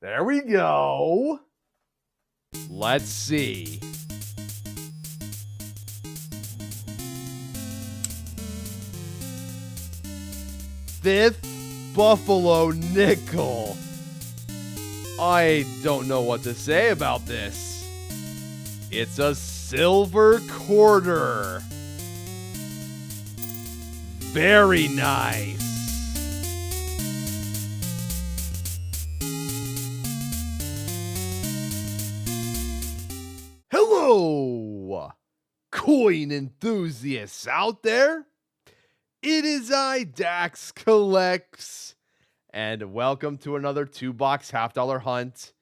There we go. Let's see. Fifth Buffalo Nickel. I don't know what to say about this. It's a silver quarter. Very nice. Hello, coin enthusiasts out there. It is I, Dax Collects, and welcome to another 2-box half-dollar hunt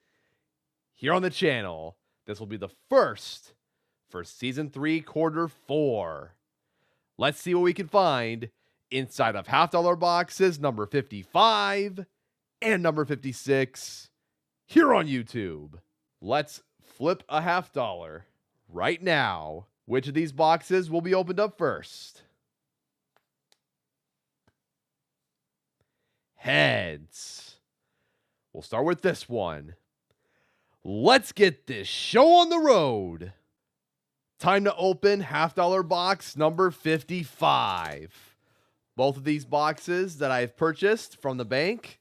here on the channel. This will be the first for Season 3, Quarter 4. Let's see what we can find inside of half-dollar boxes number 55 and number 56 here on YouTube. Let's flip a $half right now. Which of these boxes will be opened up first? Heads. We'll start with this one. Let's get this show on the road. Time to open $half box number 55. Both of these boxes that I've purchased from the bank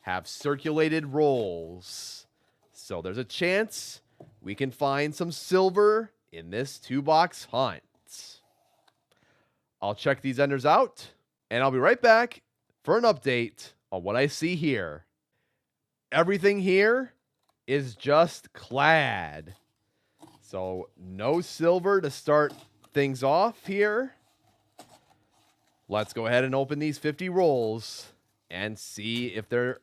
have circulated rolls. So there's a chance we can find some silver in this 2-box hunt. I'll check these enders out, and I'll be right back for an update on what I see here. Everything here is just clad. So no silver to start things off here. Let's go ahead and open these 50 rolls and see if there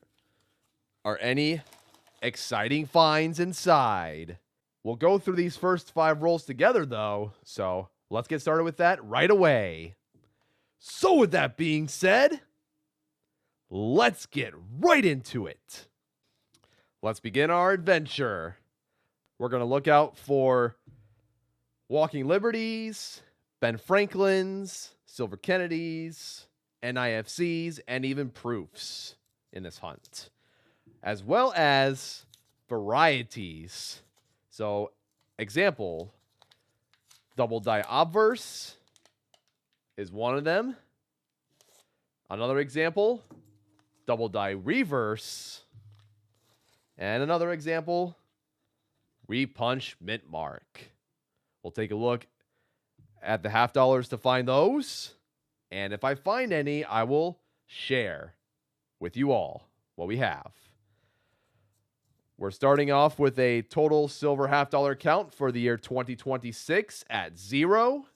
are any exciting finds inside. We'll go through these first 5 rolls together, though, so let's get started with that right away. So with that being said, let's get right into it. Let's begin our adventure. We're going to look out for Walking Liberties, Ben Franklin's, Silver Kennedys, NIFCs, and even proofs in this hunt, as well as varieties. So, example, double die obverse is one of them. Another example, double die reverse. And another example, repunch mint mark. We'll take a look at the $half to find those. And if I find any, I will share with you all what we have. We're starting off with a total silver $half count for the year 2026 at 0.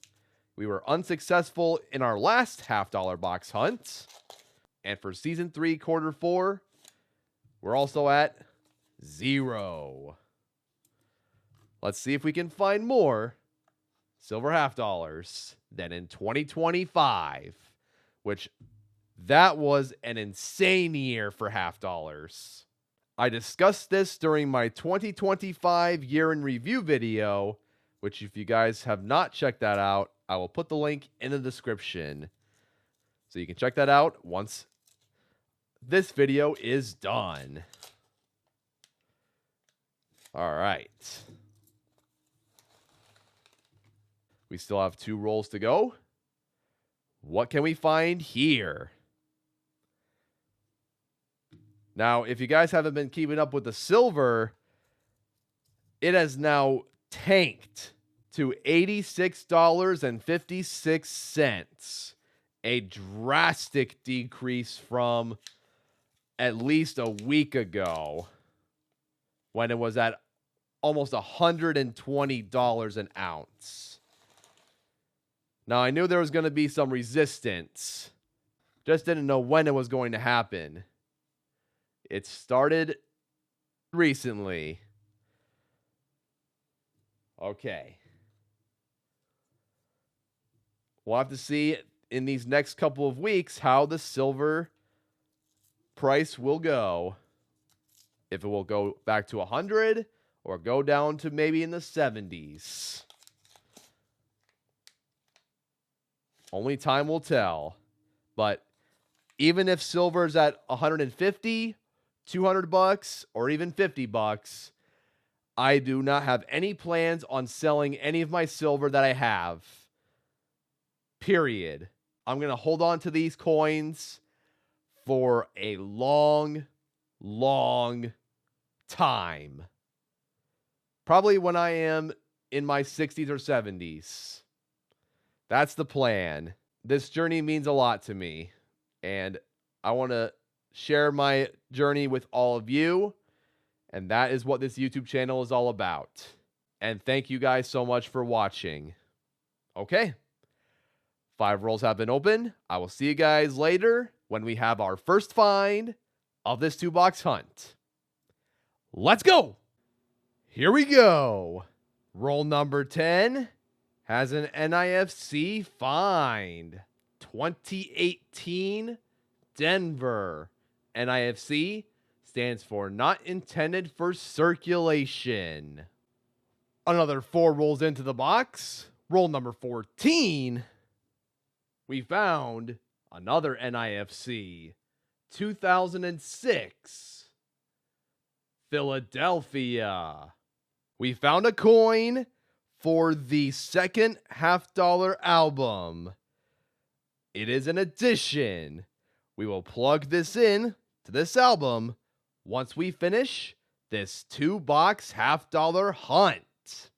We were unsuccessful in our last $half box hunt. And for Season 3, Quarter 4, we're also at 0. Let's see if we can find more silver $half than in 2025, which that was an insane year for $half. I discussed this during my 2025 year in review video, which if you guys have not checked that out, I will put the link in the description. So you can check that out once this video is done. All right. We still have 2 rolls to go. What can we find here? Now, if you guys haven't been keeping up with the silver, it has now tanked to $86.56. A drastic decrease from at least a week ago when it was at almost $120 an ounce. Now, I knew there was going to be some resistance. Just didn't know when it was going to happen. It started recently. Okay. We'll have to see in these next couple of weeks how the silver price will go. If it will go back to 100 or go down to maybe in the 70s. Only time will tell. But even if silver's at 150, $200 or even $50, I do not have any plans on selling any of my silver that I have. Period. I'm going to hold on to these coins for a long, long time. Probably when I am in my 60s or 70s. That's the plan. This journey means a lot to me, and I want to share my journey with all of you, and that is what this YouTube channel is all about. And thank you guys so much for watching. Okay. 5 rolls have been opened. I will see you guys later when we have our first find of this 2-box hunt. Let's go! Here we go. Roll number 10 has an NIFC find. 2018 Denver. NIFC stands for not intended for circulation. Another 4 rolls into the box. Roll number 14. We found another NIFC. 2006 Philadelphia. We found a coin for the second $50 album. It is an edition. We will plug this in to this album once we finish this 2-box $50 hunt.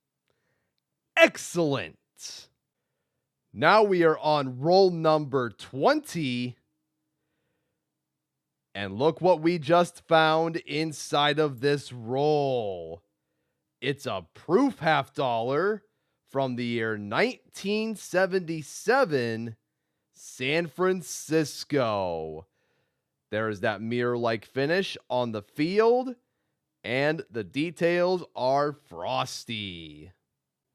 Excellent. Now we are on roll number 20. And look what we just found inside of this roll. It's a proof $50 from the year 1977, San Francisco. There is that mirror-like finish on the field, and the details are frosty.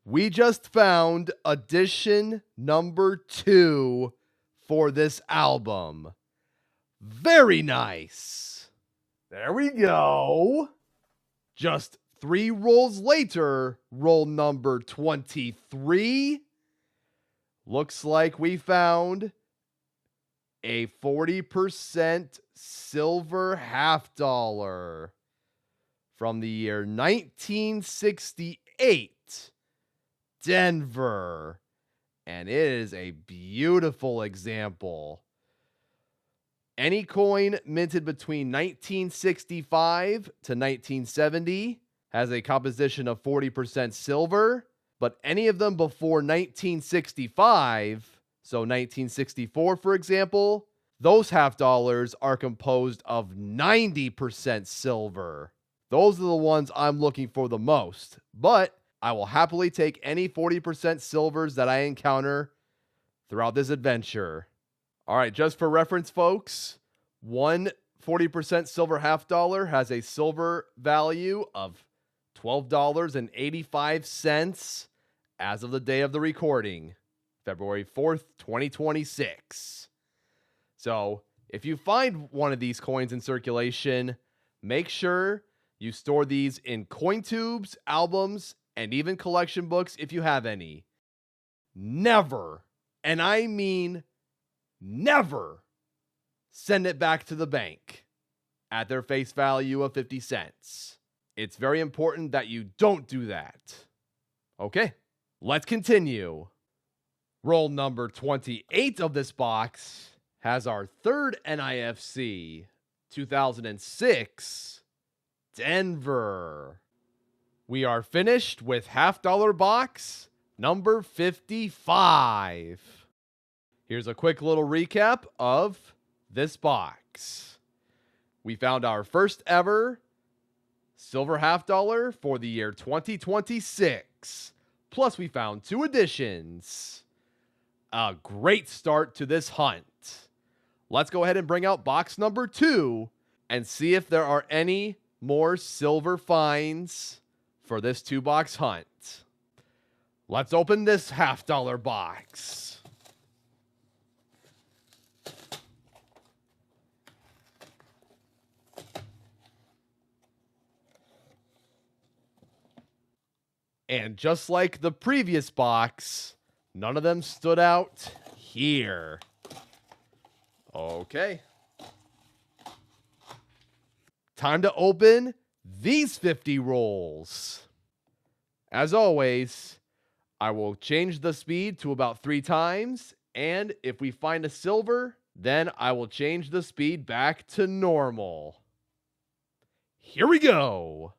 We just found edition number 2 for this album. Very nice. There we go. Just 3 rolls later, roll number 23. Looks like we found a 40% silver $50 from the year 1968, Denver. And it is a beautiful example. Any coin minted between 1965 to 1970 has a composition of 40% silver, but any of them before 1965, so 1964 for example, those $50 are composed of 90% silver. Those are the ones I'm looking for the most, but I will happily take any 40% silvers that I encounter throughout this adventure. All right, just for reference, folks, one 40% silver $50 has a silver value of $12.85 as of the day of the recording, February 4th, 2026. So, if you find one of these coins in circulation, make sure you store these in coin tubes, albums, and even collection books if you have any. Never, and I mean never, send it back to the bank at their face value of 50 cents. It's very important that you don't do that. Okay, let's continue. Roll number 28 of this box has our third NIFC, 2006, Denver. We are finished with $50 box number 55. Here's a quick little recap of this box. We found our first ever silver $50 for the year 2026. Plus, we found 2 editions. A great start to this hunt. Let's go ahead and bring out box number 2 and see if there are any more silver finds for this 2-box hunt. Let's open this $50 box. And just like the previous box, none of them stood out here. time to open these 50 rolls. As always, I will change the speed to about 3 times, and if we find a silver, then I will change the speed back to normal. Here we go.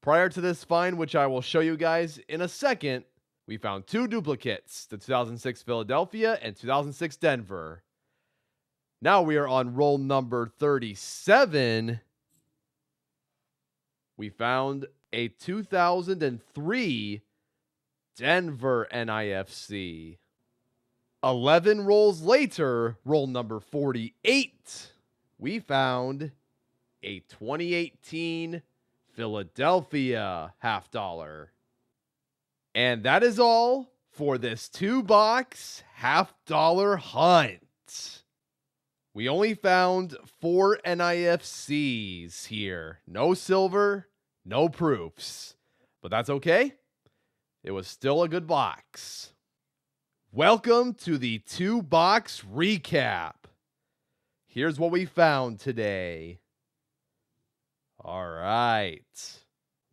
Prior to this find, which I will show you guys in a second, we found 2 duplicates, the 2006 Philadelphia and 2006 Denver. Now we are on roll number 37. We found a 2003 Denver NIFC. 11 rolls later, roll number 48, we found a 2018 Philadelphia $50. And that is all for this 2-box $50 hunt. We only found 4 NIFCs here. No silver, no proofs. But that's okay. It was still a good box. Welcome to the 2-box recap. Here's what we found today. All right.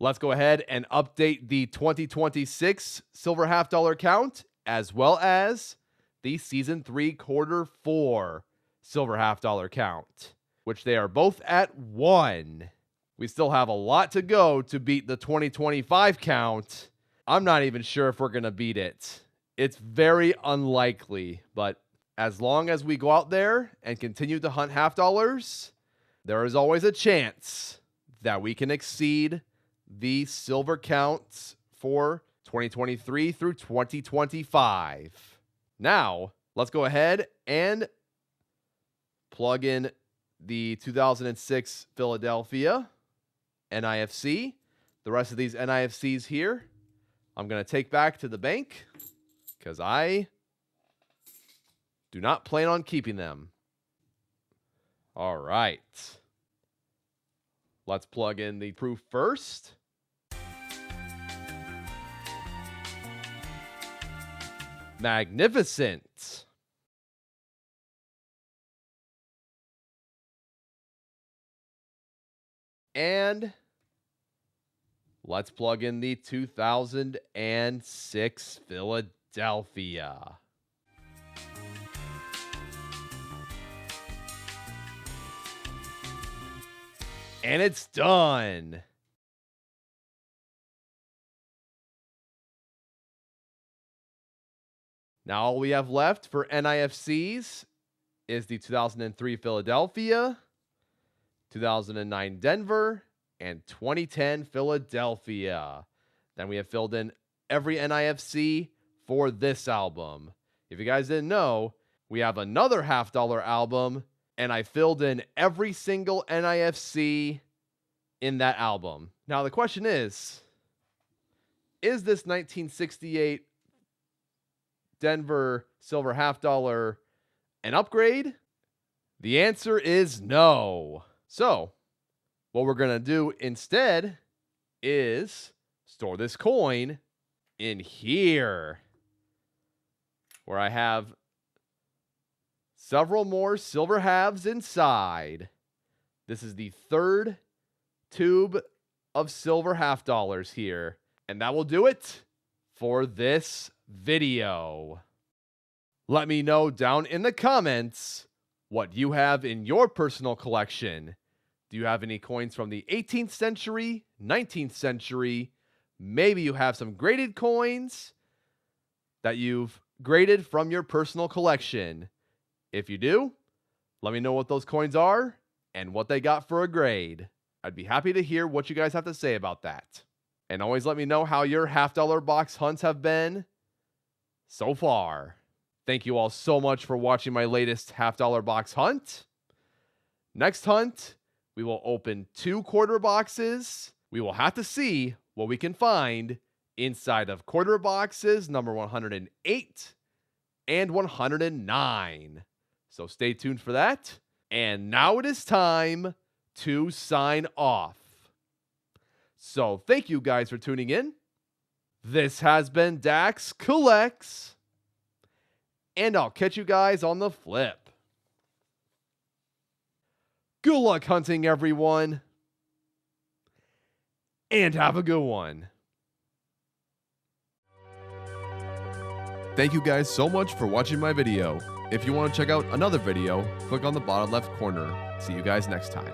Let's go ahead and update the 2026 silver $50 count, as well as the season 3 quarter 4 silver $50 count, which they are both at 1. We still have a lot to go to beat the 2025 count. I'm not even sure if we're going to beat it. It's very unlikely, but as long as we go out there and continue to hunt $50, there is always a chance that we can exceed the silver counts for 2023 through 2025. Now, let's go ahead and plug in the 2006 Philadelphia NIFC. The rest of these NIFCs here, I'm going to take back to the bank because I do not plan on keeping them. All right. Let's plug in the proof first. Magnificent. And let's plug in the 2006 Philadelphia. And it's done. Now all we have left for NIFCs is the 2003 Philadelphia, 2009 Denver, and 2010 Philadelphia. Then we have filled in every NIFC for this album. If you guys didn't know, we have another $50 album, and I filled in every single NIFC in that album. Now the question is this 1968 Denver silver $50 an upgrade? The answer is no. So what we're going to do instead is store this coin in here, where I have several more silver halves inside. This is the 3rd tube of silver $50 here. And that will do it for this video. Let me know down in the comments what you have in your personal collection. Do you have any coins from the 18th century, 19th century? Maybe you have some graded coins that you've graded from your personal collection. If you do, Let me know what those coins are and what they got for a grade. I'd be happy to hear what you guys have to say about that. And always let me know how your half-dollar box hunts have been so far. Thank you all so much for watching my latest half-dollar box hunt. Next hunt, we will open 2 quarter boxes. We will have to see what we can find inside of quarter boxes number 108 and 109. So stay tuned for that. And now it is time to sign off. So thank you guys for tuning in. This has been Dax Collects, and I'll catch you guys on the flip. Good luck hunting, everyone, and have a good one. Thank you guys so much for watching my video. If you want to check out another video, click on the bottom left corner. See you guys next time.